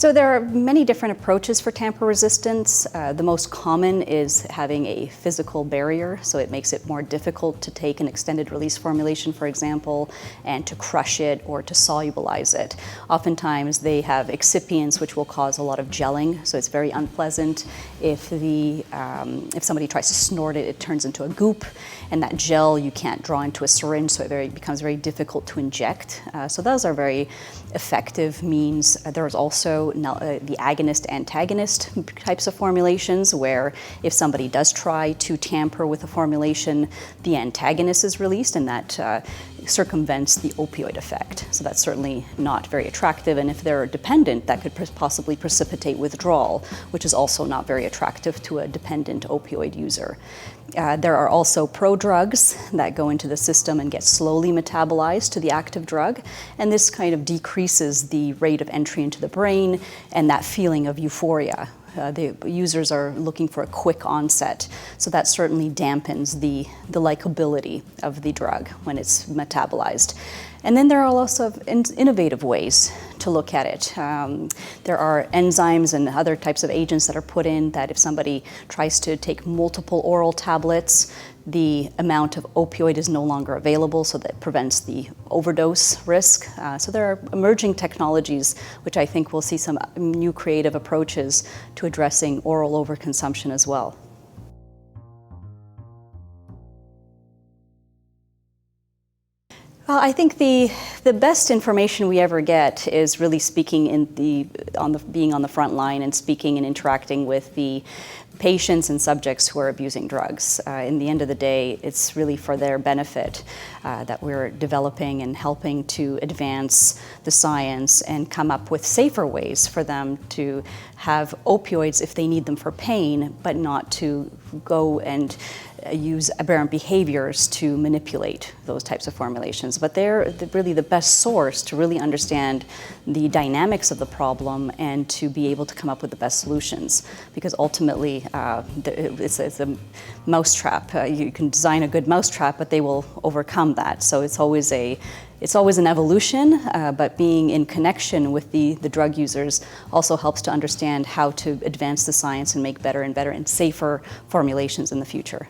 So there are many different approaches for tamper resistance. The most common is having a physical barrier, so it makes it more difficult to take an extended release formulation, for example, and to crush it or to solubilize it. Oftentimes they have excipients which will cause a lot of gelling, so it's very unpleasant. If somebody tries to snort it, it turns into a goop, and that gel you can't draw into a syringe, so it becomes very difficult to inject. So those are very effective means. There's also the agonist-antagonist types of formulations, where if somebody does try to tamper with a formulation, the antagonist is released, and that circumvents the opioid effect. So that's certainly not very attractive, and if they're dependent, that could possibly precipitate withdrawal, which is also not very attractive to a dependent opioid user. There are also prodrugs that go into the system and get slowly metabolized to the active drug, and this kind of decreases the rate of entry into the brain and that feeling of euphoria. The users are looking for a quick onset, so that certainly dampens the likability of the drug when it's metabolized. And then there are also innovative ways to look at it. There are enzymes and other types of agents that are put in that if somebody tries to take multiple oral tablets, the amount of opioid is no longer available, so that prevents the overdose risk. So there are emerging technologies which I think we'll see some new creative approaches to addressing oral overconsumption as well. Well, I think the best information we ever get is really speaking being on the front line and speaking and interacting with the patients and subjects who are abusing drugs. In the end of the day, it's really for their benefit that we're developing and helping to advance the science and come up with safer ways for them to have opioids if they need them for pain, but not to go and use aberrant behaviors to manipulate those types of formulations. But they're really the best source to really understand the dynamics of the problem and to be able to come up with the best solutions. Because ultimately, it's a mousetrap. You can design a good mousetrap, but they will overcome that. So it's always an evolution, but being in connection with the drug users also helps to understand how to advance the science and make better and better and safer formulations in the future.